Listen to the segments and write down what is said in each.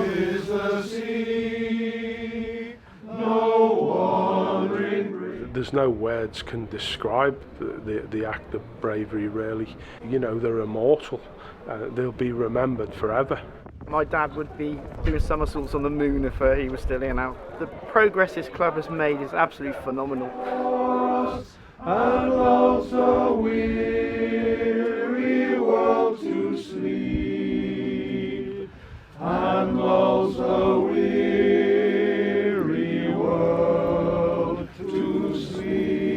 Is the sea, no one There's no words can describe the act of bravery, really. You know, they're immortal. They'll be remembered forever. My dad would be doing somersaults on the moon if he was still here now. The progress this club has made is absolutely phenomenal. And lulls the weary world to sleep, and lulls the weary world to sleep.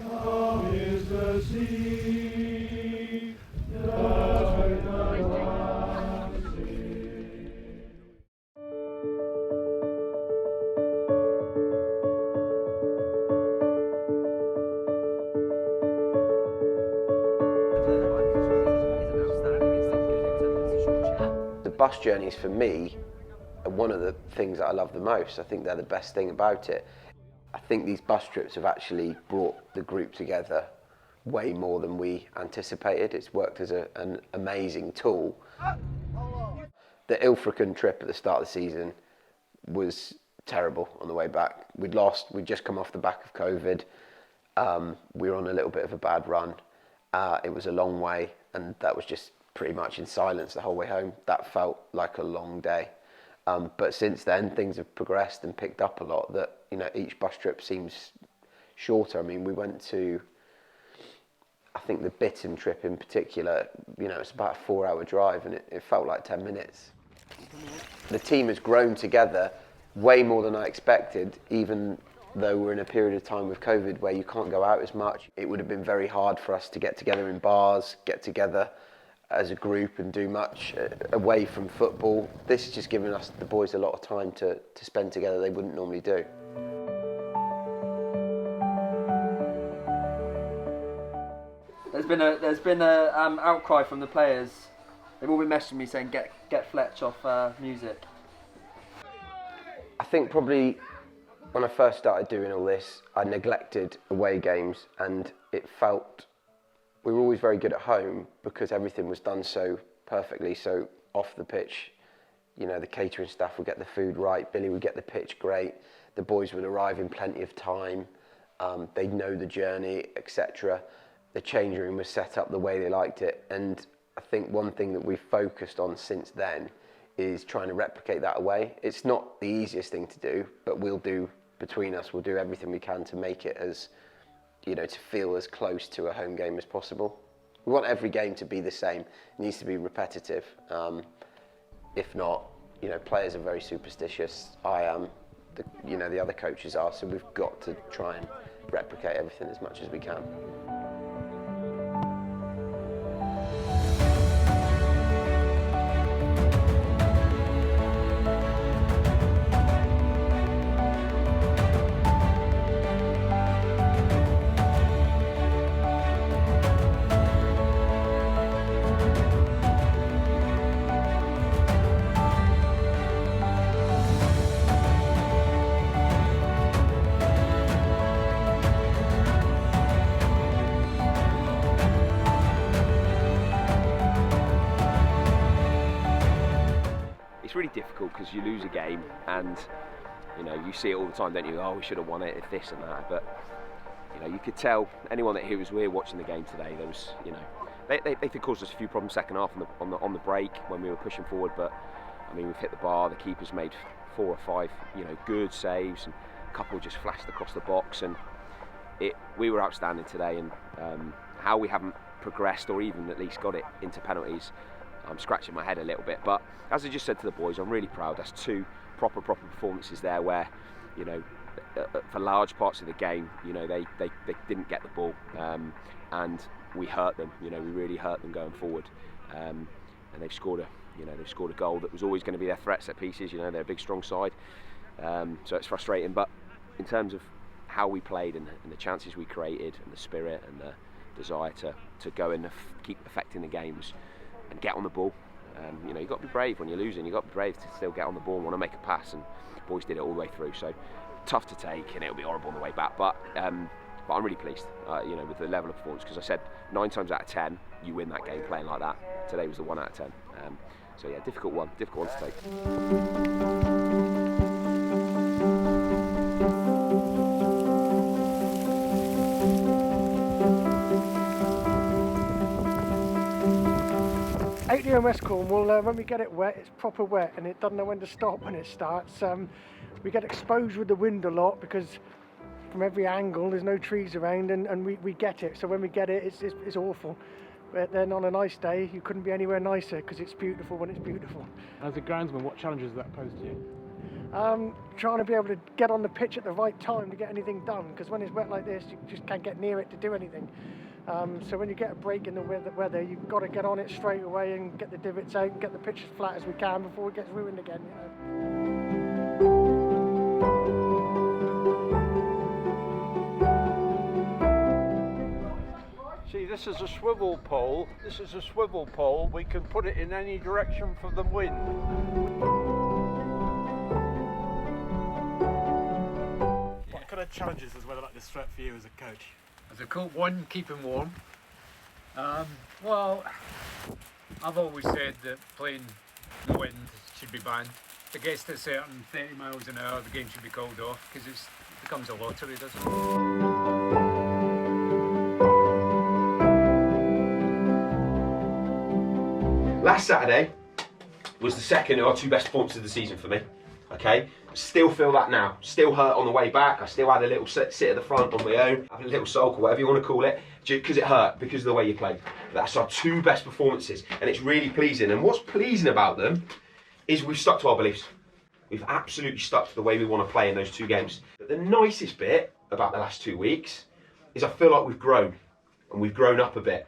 Calm is the sea, The bus journeys for me are one of the things that I love the most. I think they're the best thing about it. I think these bus trips have actually brought the group together way more than we anticipated. It's worked as an amazing tool. The Ilfracombe trip at the start of the season was terrible on the way back. We'd just come off the back of COVID. We were on a little bit of a bad run. It was a long way, and that was just pretty much in silence the whole way home. That felt like a long day. But since then, things have progressed and picked up a lot. That, you know, each bus trip seems shorter. I mean, we went to, I think the Bitton trip in particular, you know, it's about a 4-hour drive, and it felt like 10 minutes. The team has grown together way more than I expected, even though we're in a period of time with COVID where you can't go out as much. It would have been very hard for us to get together in bars, get together as a group and do much away from football. This has just given us, the boys, a lot of time to spend together they wouldn't normally do. There's been a outcry from the players. They've all been messaging me saying get Fletch off music. I think probably when I first started doing all this, I neglected away games, and it felt we were always very good at home because everything was done so perfectly. So off the pitch, you know, the catering staff would get the food right, Billy would get the pitch great, the boys would arrive in plenty of time, they'd know the journey, etc. The change room was set up the way they liked it, and I think one thing that we've focused on since then is trying to replicate that away. It's not the easiest thing to do, but we'll do everything we can to make it as, you know, to feel as close to a home game as possible. We want every game to be the same. It needs to be repetitive. If not, you know, players are very superstitious. I am, the other coaches are, so we've got to try and replicate everything as much as we can. It's really difficult because you lose a game and, you know, you see it all the time, don't you? Oh, we should have won it, if this and that. But, you know, you could tell anyone that was here watching the game today, there was, you know, they caused us a few problems second half on the break when we were pushing forward. But I mean, we've hit the bar. The keeper's made 4 or 5, you know, good saves, and a couple just flashed across the box. And we were outstanding today. And how we haven't progressed or even at least got it into penalties, I'm scratching my head a little bit. But as I just said to the boys, I'm really proud. That's 2 proper performances there where, you know, for large parts of the game, you know, they didn't get the ball, and we hurt them. You know, we really hurt them going forward, and they've scored a goal that was always going to be their threat set pieces. You know, they're a big, strong side, so it's frustrating. But in terms of how we played and the chances we created and the spirit and the desire to go and keep affecting the games and get on the ball. You know, you've got to be brave when you're losing. You've got to be brave to still get on the ball and want to make a pass, and the boys did it all the way through. So tough to take, and it'll be horrible on the way back. But But I'm really pleased, with the level of performance, because I said 9 times out of 10 you win that game playing like that. Today was the 1 out of 10. So yeah, difficult one to take. Out here in West Cornwall, when we get it wet, it's proper wet and it doesn't know when to stop when it starts. We get exposed with the wind a lot because from every angle there's no trees around, and we get it. So when we get it, it's awful. But then on a nice day, you couldn't be anywhere nicer because it's beautiful when it's beautiful. As a groundsman, what challenges does that pose to you? Trying to be able to get on the pitch at the right time to get anything done, because when it's wet like this, you just can't get near it to do anything. So when you get a break in the weather, you've got to get on it straight away and get the divots out and get the pitch as flat as we can before it gets ruined again. See, this is a swivel pole. This is a swivel pole. We can put it in any direction for the wind. What kind of challenges does weather like this threat for you as a coach? As a coach, one, keep him warm. Well, I've always said that playing the wind should be banned. If it gets to a certain 30 miles an hour, the game should be called off, because it becomes a lottery, doesn't it? Last Saturday was the second or 2 best performances of the season for me. Okay, still feel that now. Still hurt on the way back. I still had a little sit at the front on my own, having a little sulk or whatever you want to call it, because it hurt because of the way you played. That's our 2 best performances, and it's really pleasing. And what's pleasing about them is we've stuck to our beliefs. We've absolutely stuck to the way we want to play in those 2 games. But the nicest bit about the last 2 weeks is I feel like we've grown, and we've grown up a bit,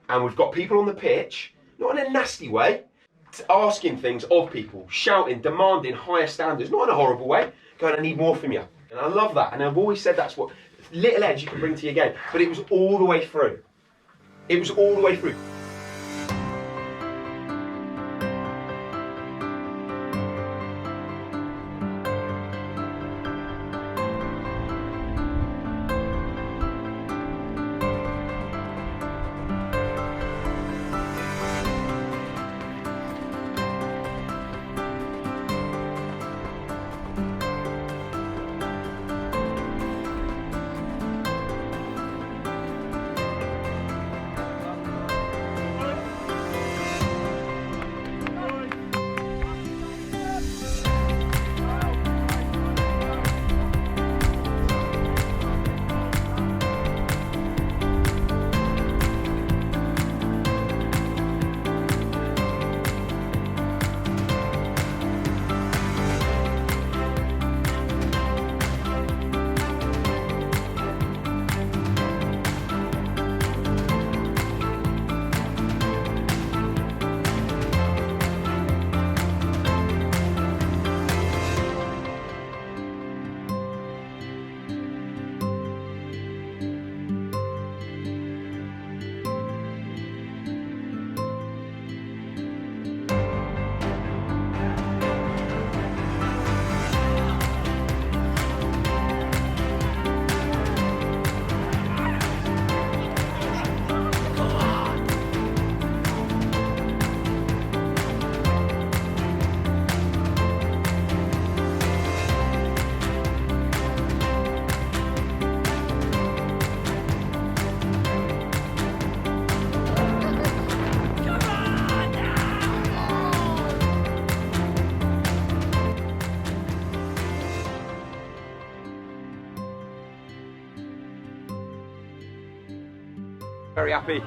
and we've got people on the pitch, not in a nasty way, asking things of people, shouting, demanding higher standards, not in a horrible way, going, I need more from you. And I love that, and I've always said that's what little edge you can bring to your game, but it was all the way through. It was all the way through. Very happy.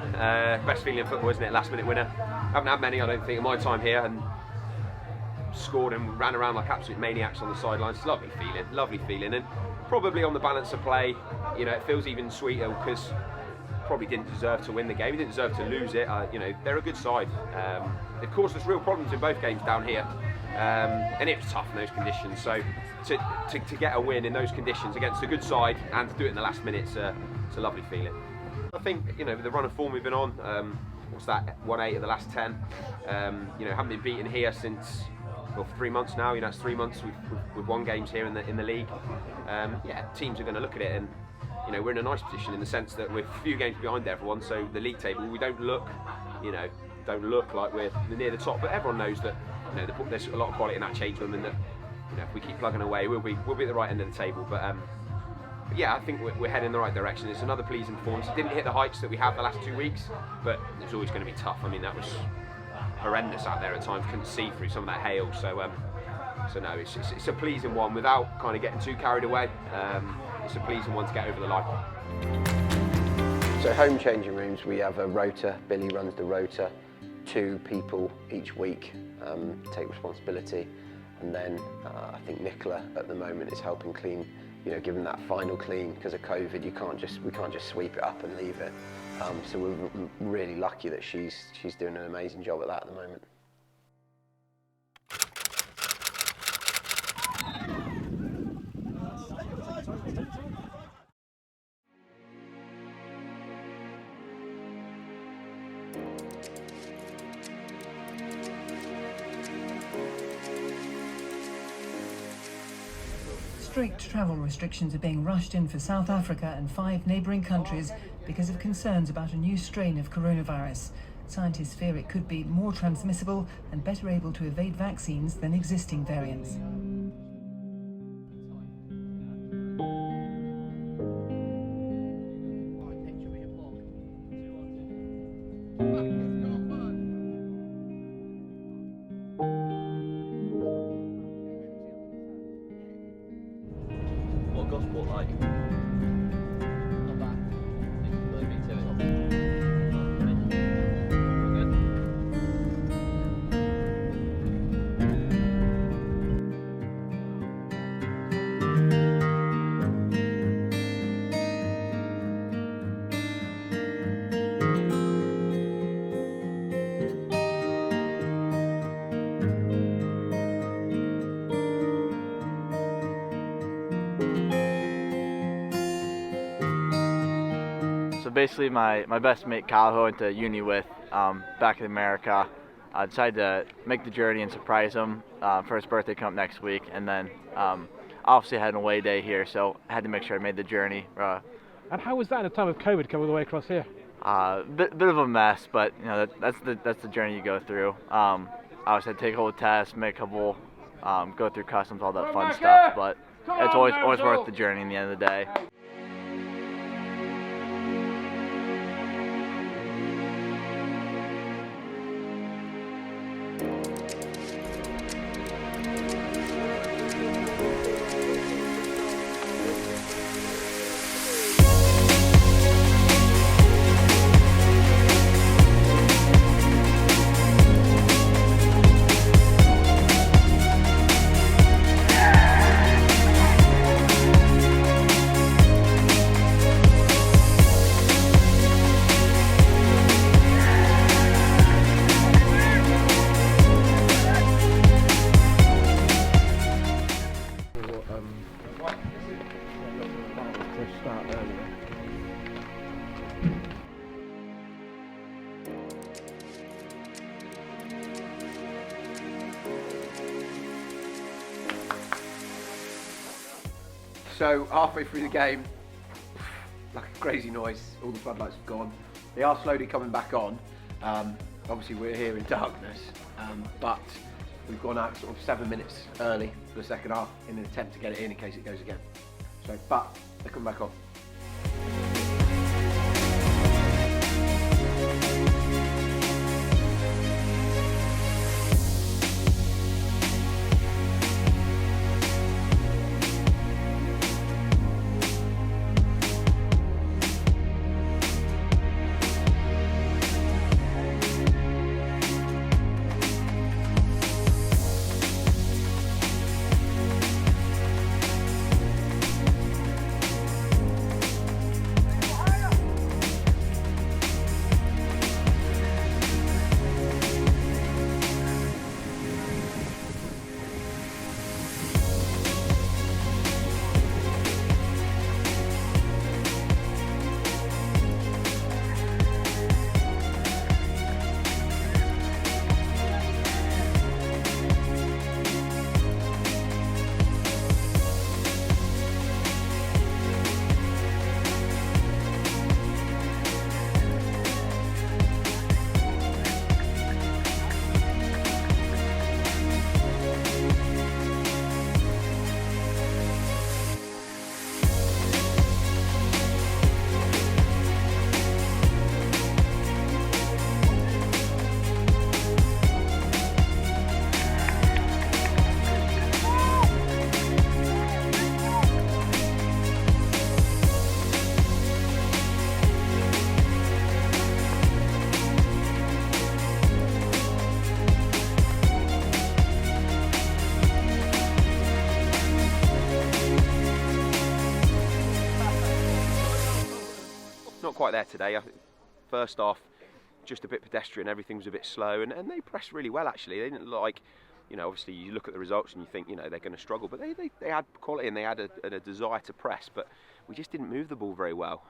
Best feeling in football, isn't it? Last minute winner. Haven't had many, I don't think, in my time here, and scored and ran around like absolute maniacs on the sidelines. Lovely feeling. And probably on the balance of play, it feels even sweeter because probably didn't deserve to win the game. He didn't deserve to lose it. They're a good side. They've caused us real problems in both games down here, and it was tough in those conditions. So to get a win in those conditions against a good side and to do it in the last minute, it's a lovely feeling. I think, with the run of form we've been on, what's that, 1-8 of the last 10, haven't been beaten here since, for 3 months now. It's 3 months we've won games here in the league. Teams are going to look at it, and you know, we're in a nice position in the sense that we're a few games behind everyone. So the league table, we don't look, you know, like we're near the top, but everyone knows that, you know, there's a lot of quality in that change room, and that, you know, if we keep plugging away, we'll be at the right end of the table. But yeah, I think we're heading in the right direction. It's another pleasing performance. It didn't hit the heights that we have the last 2 weeks, but it's always going to be tough. I mean, that was horrendous out there at times. Couldn't see through some of that hail. So no, it's a pleasing one without kind of getting too carried away. It's a pleasing one to get over the line. So home changing rooms, we have a rota. Billy runs the rota. 2 people each week take responsibility, and then I think Nicola at the moment is helping clean. You know, given that final clean because of COVID, we can't just sweep it up and leave it. So we're really lucky that she's doing an amazing job at that at the moment. Strict travel restrictions are being rushed in for South Africa and 5 neighbouring countries because of concerns about a new strain of coronavirus. Scientists fear it could be more transmissible and better able to evade vaccines than existing variants. Gosport like? Not bad. So basically my best mate Kyle, who I went to uni with back in America, decided to make the journey and surprise him for his birthday coming up next week, and then obviously I had an away day here, so I had to make sure I made the journey. And how was that in a time of COVID coming all the way across here? Bit of a mess, but you know that's the journey you go through. Obviously I take a whole test, make a couple, go through customs, all that fun stuff, but it's always worth the journey in the end of the day. So halfway through the game, like a crazy noise, all the floodlights have gone. They are slowly coming back on. Obviously we're here in darkness, but we've gone out sort of 7 minutes early for the second half in an attempt to get it in case it goes again. So, but they're coming back on. quite there today. I think first half, just a bit pedestrian, everything was a bit slow, and they pressed really well actually. They didn't look like, obviously you look at the results and you think, they're going to struggle, but they had quality and they had a desire to press, but we just didn't move the ball very well.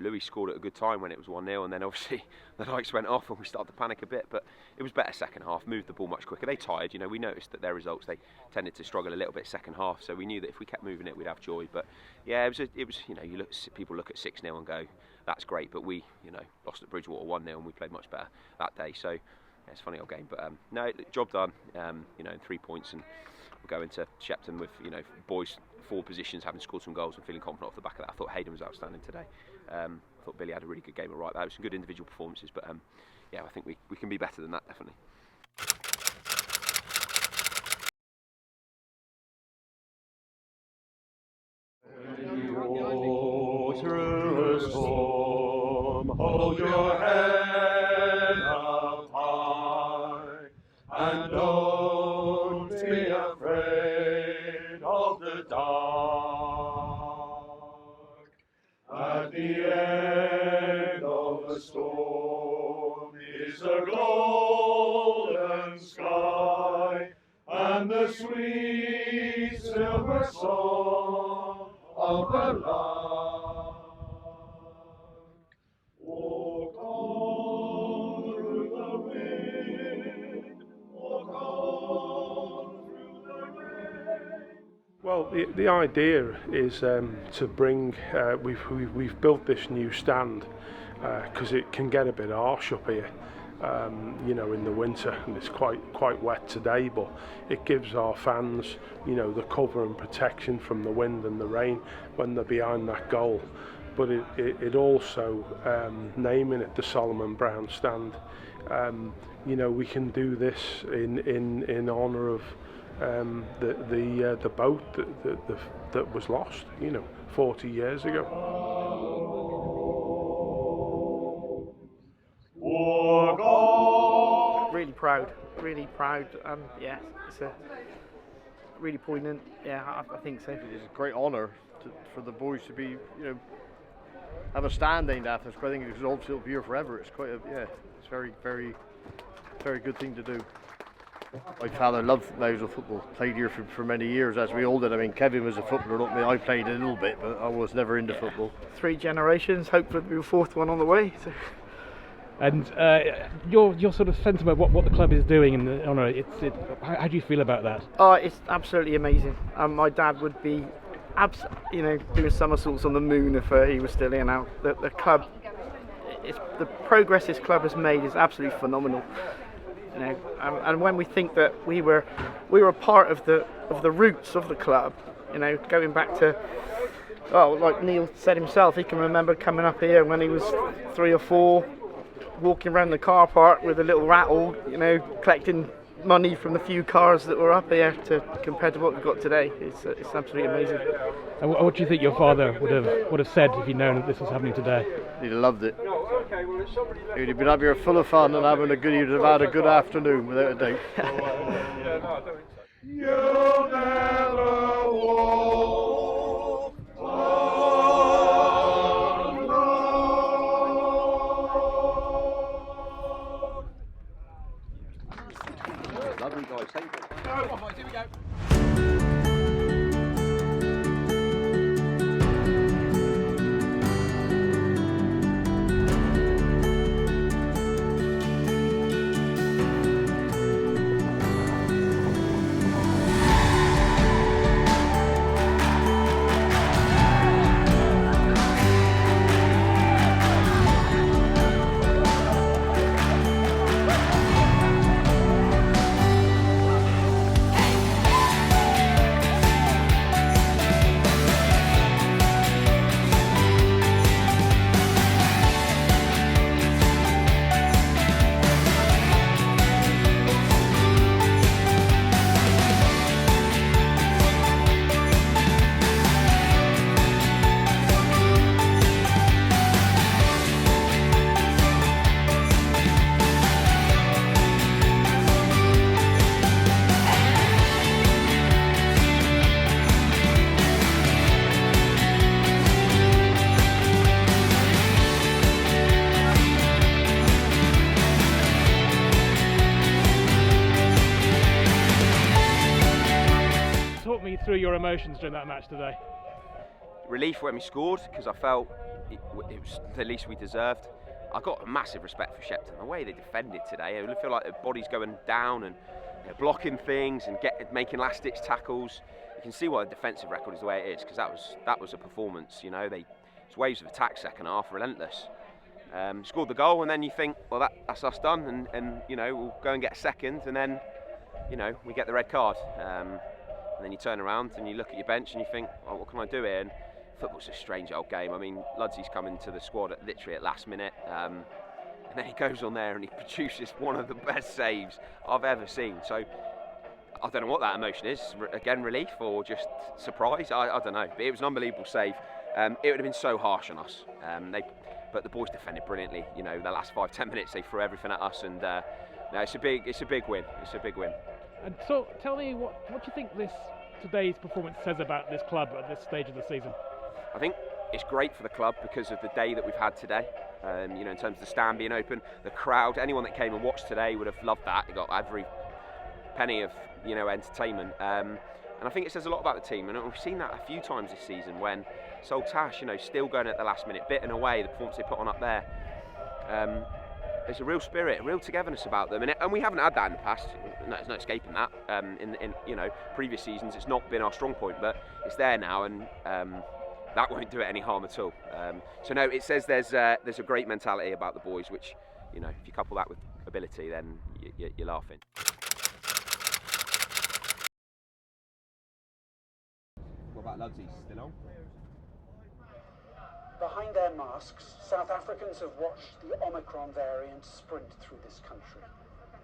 Louis scored at a good time when it was 1-0, and then obviously the lights went off and we started to panic a bit, but it was better second half, moved the ball much quicker. They tired, we noticed that their results, they tended to struggle a little bit second half, so we knew that if we kept moving it, we'd have joy. But yeah, it was people look at 6-0 and go, that's great, but we, lost at Bridgewater 1-0 and we played much better that day. So yeah, it's a funny old game, but no, job done, and 3 points, and we'll go into Shepton with, boys forward positions, having scored some goals and feeling confident off the back of that. I thought Hayden was outstanding today. I thought Billy had a really good game at right back. It was some good individual performances, but yeah, I think we can be better than that, definitely. Through a storm, hold your head up high, and don't be afraid of the dark. At the end of the storm is a golden sky, and the sweet silver song of the lark. Walk on through the wind, walk on through the rain. Well, the idea is to bring. We've built this new stand because it can get a bit harsh up here. In the winter, and it's quite wet today, but it gives our fans, the cover and protection from the wind and the rain when they're behind that goal. But it also, naming it the Solomon Brown Stand, we can do this in honour of the boat that was lost, 40 years ago. Really proud, and yeah, it's really poignant. Yeah, I think so. It's a great honour for the boys to be, have a stand named after us. I think it's obviously it'll be here forever. It's quite it's very, very, very good thing to do. My father loved Mousehole football, played here for many years, as we all did. I mean, Kevin was a footballer, not me. I played a little bit, but I was never into football. 3 generations, hopefully there'll be a 4th one on the way. So. And your sort of sentiment of what the club is doing in the honour, how do you feel about that? Oh, it's absolutely amazing. My dad would be, doing somersaults on the moon if he was still here now. The club, the progress this club has made is absolutely phenomenal. And when we think that we were part of the roots of the club, going back to, like Neil said himself, he can remember coming up here when he was 3 or 4. Walking around the car park with a little rattle, collecting money from the few cars that were up here compared to what we've got today. It's absolutely amazing. And what do you think your father would have said if he'd known that this was happening today? He'd have loved it. He'd have been up here full of fun and he'd have had a good afternoon without a doubt. You'll never walk alone. Lovely guys, thank you. Come on, here we go. through your emotions during that match today? Relief when we scored, because I felt it was the least we deserved. I got a massive respect for Shepton. The way they defended today, I feel like their body's going down and blocking things and making last-ditch tackles. You can see why the defensive record is the way it is, because that was a performance. You know, it's waves of attack second half, relentless. Scored the goal, and then you think, well, that's us done, and you know, we'll go and get a second, and then, you know, we get the red card. And then you turn around and you look at your bench and you think, oh, what can I do here? And football's a strange old game. I mean, Ludsey's come into the squad literally at last minute, and then he goes on there and he produces one of the best saves I've ever seen. So I don't know what that emotion is. Again, relief or just surprise? I don't know. But it was an unbelievable save. It would have been so harsh on us. But the boys defended brilliantly. You know, the last 5-10 minutes they threw everything at us, and no, it's a big win. It's a big win. And so, tell me, what do you think today's performance says about this club at this stage of the season? I think it's great for the club because of the day that we've had today. You know, in terms of the stand being open, the crowd, anyone that came and watched today would have loved that. They got every penny of, you know, entertainment. And I think it says a lot about the team. And we've seen that a few times this season when Saltash, you know, still going at the last minute, bitten away, the performance they put on up there. There's a real spirit, a real togetherness about them, and we haven't had that in the past. No, there's no escaping that. In you know, previous seasons, it's not been our strong point, but it's there now, and that won't do it any harm at all. So no, it says there's a great mentality about the boys, which, you know, if you couple that with ability, then you're laughing. What about Ludsey? Still on? Behind their masks, South Africans have watched the Omicron variant sprint through this country.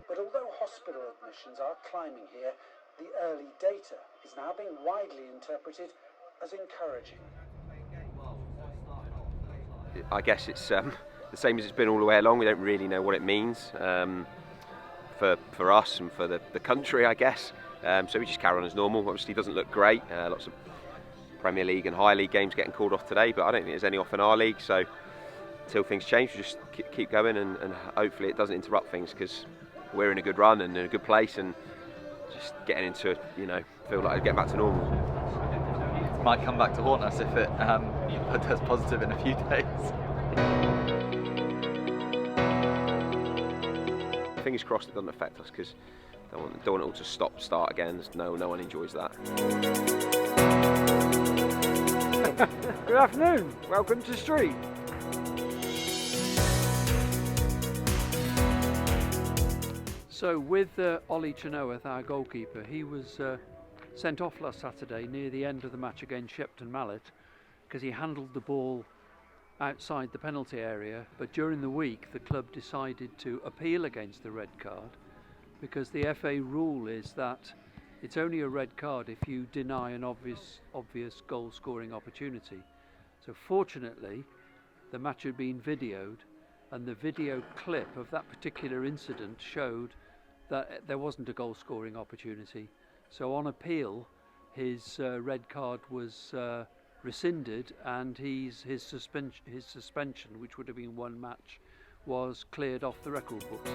But although hospital admissions are climbing here, the early data is now being widely interpreted as encouraging. I guess it's the same as it's been all the way along. We don't really know what it means for us and for the country, I guess. So we just carry on as normal. Obviously, it doesn't look great. Lots of Premier League and High League games getting called off today, but I don't think there's any off in our league. So until things change, we just keep going, and hopefully it doesn't interrupt things, because we're in a good run and in a good place, and just getting into, you know, feel like getting back to normal. It might come back to haunt us if it does positive in a few days. Fingers crossed it doesn't affect us, because don't want it all to start again. No one enjoys that. Good afternoon, welcome to Street. So with Ollie Chenoweth, our goalkeeper, he was sent off last Saturday near the end of the match against Shepton Mallet because he handled the ball outside the penalty area, but during the week the club decided to appeal against the red card, because the FA rule is that it's only a red card if you deny an obvious goal-scoring opportunity. So fortunately, the match had been videoed, and the video clip of that particular incident showed that there wasn't a goal-scoring opportunity. So on appeal, his red card was rescinded, and his suspension, which would have been one match, was cleared off the record books.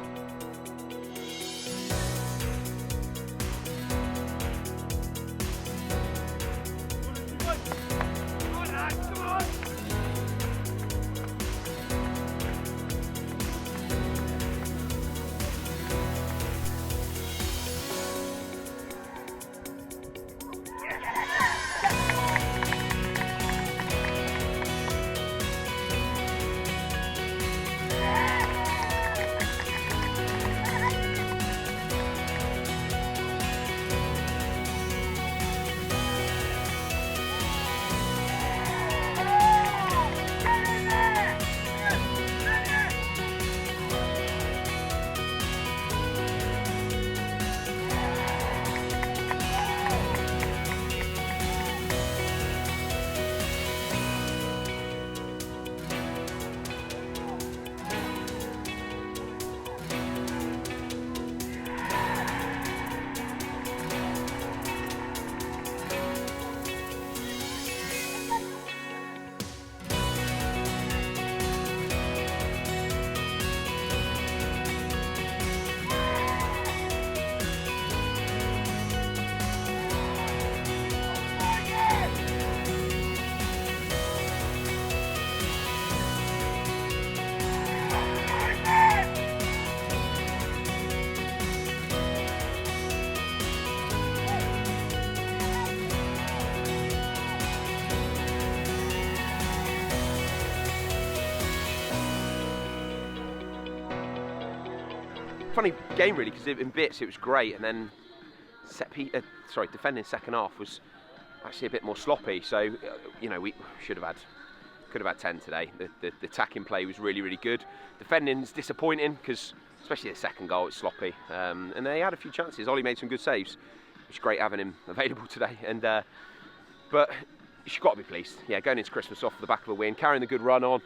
funny game really, because in bits it was great, and then defending second half was actually a bit more sloppy. So we could have had 10 today. The attacking play was really, really good. Defending's disappointing because especially the second goal, it's sloppy. And they had a few chances. Ollie made some good saves, which is great having him available today. And but you've got to be pleased. Yeah, going into Christmas off the back of a win, carrying the good run on.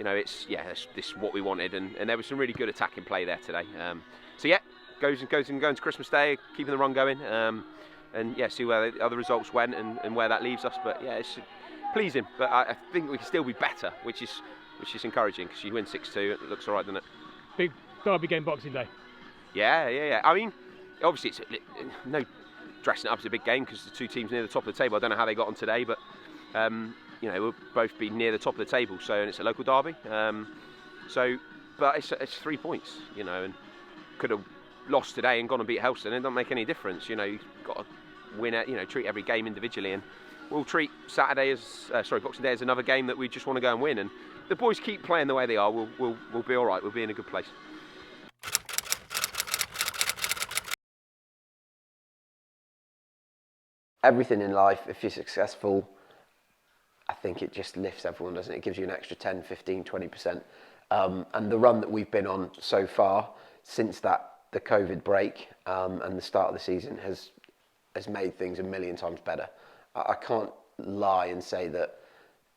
This is what we wanted, and there was some really good attacking play there today. Goes into Christmas Day, keeping the run going, and see where the other results went and where that leaves us. But yeah, it's pleasing. But I think we can still be better, which is encouraging, because you win 6-2, it looks all right, doesn't it? Big derby game, Boxing Day. Yeah. I mean, obviously it's no dressing it up as a big game because the two teams near the top of the table. I don't know how they got on today, but we'll both be near the top of the table. So, and it's a local derby. But it's 3 points, and could have lost today and gone and beat Helston. It doesn't make any difference. You've got to win it. Treat every game individually, and we'll treat Boxing Day as another game that we just want to go and win. And the boys keep playing the way they are. We'll be all right. We'll be in a good place. Everything in life, if you're successful, I think it just lifts everyone, doesn't it? It gives you an extra 10, 15, 20%. And the run that we've been on so far since the COVID break and the start of the season has made things a million times better. I can't lie and say that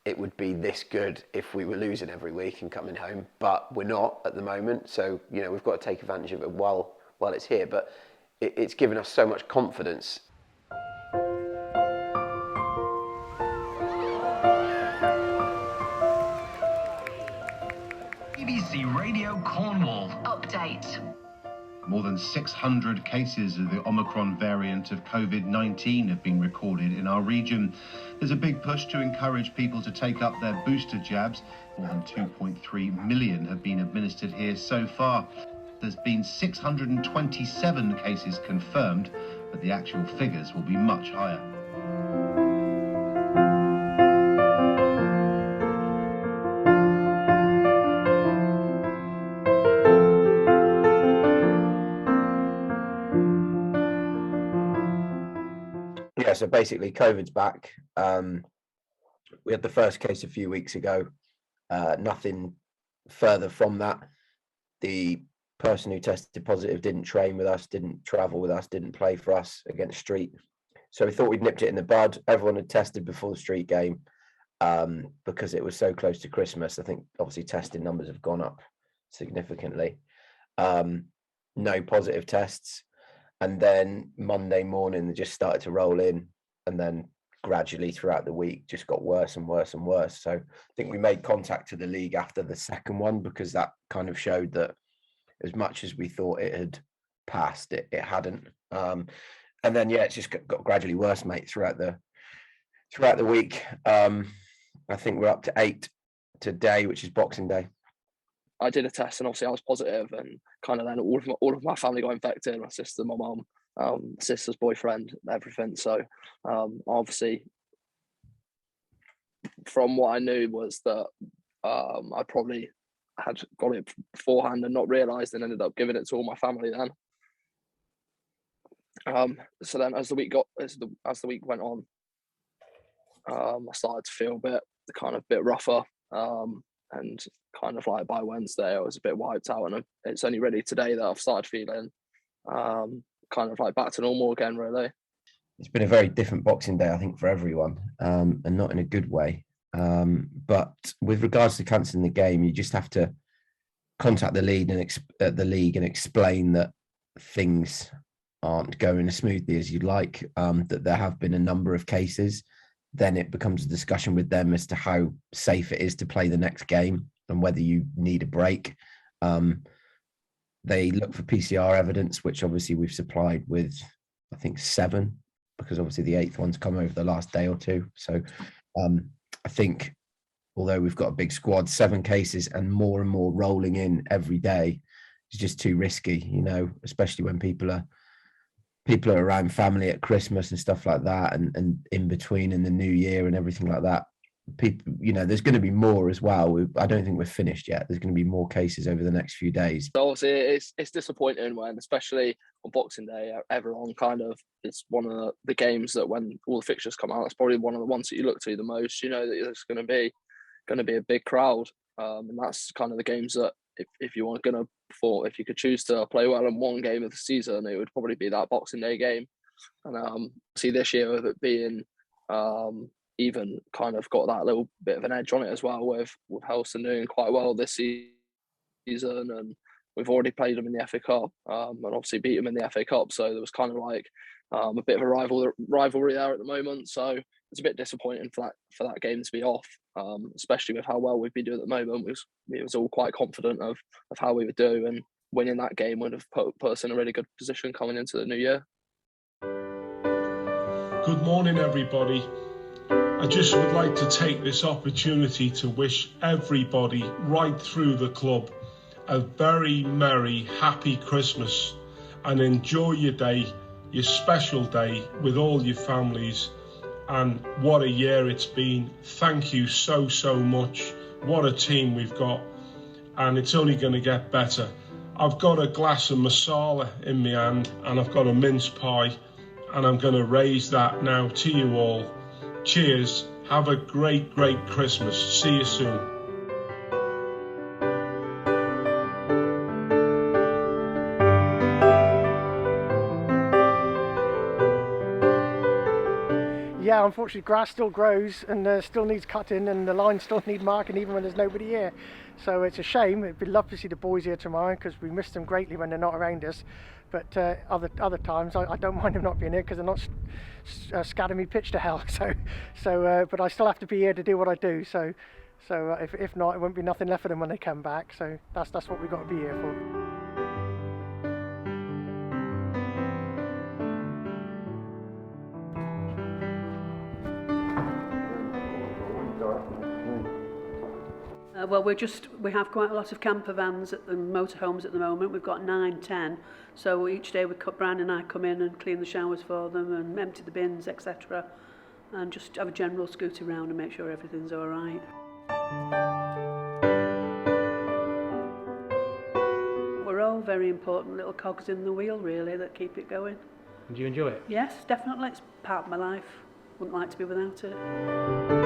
it would be this good if we were losing every week and coming home, but we're not at the moment. So, we've got to take advantage of it while it's here. But it's given us so much confidence. BBC Radio Cornwall. Update. More than 600 cases of the Omicron variant of COVID-19 have been recorded in our region. There's a big push to encourage people to take up their booster jabs. More than 2.3 million have been administered here so far. There's been 627 cases confirmed, but the actual figures will be much higher. Yeah, so basically COVID's back. We had the first case a few weeks ago. Nothing further from that. The person who tested positive didn't train with us, didn't travel with us, didn't play for us against Street. So we thought we'd nipped it in the bud. Everyone had tested before the Street game because it was so close to Christmas. I think obviously testing numbers have gone up significantly. No positive tests. And then Monday morning, they just started to roll in, and then gradually throughout the week just got worse and worse and worse. So I think we made contact to the league after the second one, because that kind of showed that as much as we thought it had passed, it hadn't. And then, it's just got gradually worse, mate, throughout the week. I think we're up to 8 today, which is Boxing Day. I did a test and obviously I was positive, and kind of then all of my family got infected. My sister, my mum, sister's boyfriend, everything. So obviously, from what I knew was that I probably had got it beforehand and not realised, and ended up giving it to all my family then. So then, as the week went on, I started to feel a bit rougher. And kind of like by Wednesday, I was a bit wiped out, and it's only really today that I've started feeling kind of like back to normal again, really. It's been a very different Boxing Day, I think, for everyone, and not in a good way. But with regards to cancelling the game, you just have to contact the league and explain that things aren't going as smoothly as you'd like, that there have been a number of cases. Then it becomes a discussion with them as to how safe it is to play the next game and whether you need a break. They look for PCR evidence, which obviously we've supplied with, I think, 7, because obviously the 8th one's come over the last day or two. So I think, although we've got a big squad, 7 cases and more rolling in every day is just too risky, especially when people are around family at Christmas and stuff like that, and in between in the new year and everything like that. people, there's going to be more as well. I don't think we're finished yet. There's going to be more cases over the next few days. So obviously, it's disappointing when, especially on Boxing Day, everyone it's one of the games that when all the fixtures come out, it's probably one of the ones that you look to the most. You know that there's going to be a big crowd, and that's kind of the games that if you if you could choose to play well in one game of the season, it would probably be that Boxing Day game. And see this year with it being even kind of got that little bit of an edge on it as well, with Helston doing quite well this season, and we've already played them in the FA Cup, and obviously beat them in the FA Cup. So there was kind of like a bit of a rivalry there at the moment. So it's a bit disappointing for that game to be off, especially with how well we've been doing at the moment. We was all quite confident of how we would do, and winning that game would have put us in a really good position coming into the new year. Good morning, everybody. I just would like to take this opportunity to wish everybody right through the club a very merry, happy Christmas, and enjoy your day, your special day with all your families. And what a year it's been. Thank you so much. What a team we've got, and it's only going to get better. I've got a glass of masala in my hand, and I've got a mince pie, and I'm going to raise that now to you all. Cheers. Have a great Christmas. See you soon. Yeah, unfortunately grass still grows and still needs cutting, and the lines still need marking even when there's nobody here. So it's a shame. It'd be lovely to see the boys here tomorrow, because we miss them greatly when they're not around us. But other times I don't mind them not being here, because they're not scattering me pitch to hell. But I still have to be here to do what I do. So if not, it won't be nothing left for them when they come back. So that's what we've got to be here for. Well, we have quite a lot of camper vans at the motorhomes at the moment. We've got 9, 10. So each day Brian and I come in and clean the showers for them and empty the bins, etc. And just have a general scoot around and make sure everything's all right. We're all very important little cogs in the wheel, really, that keep it going. Do you enjoy it? Yes, definitely. It's part of my life. Wouldn't like to be without it.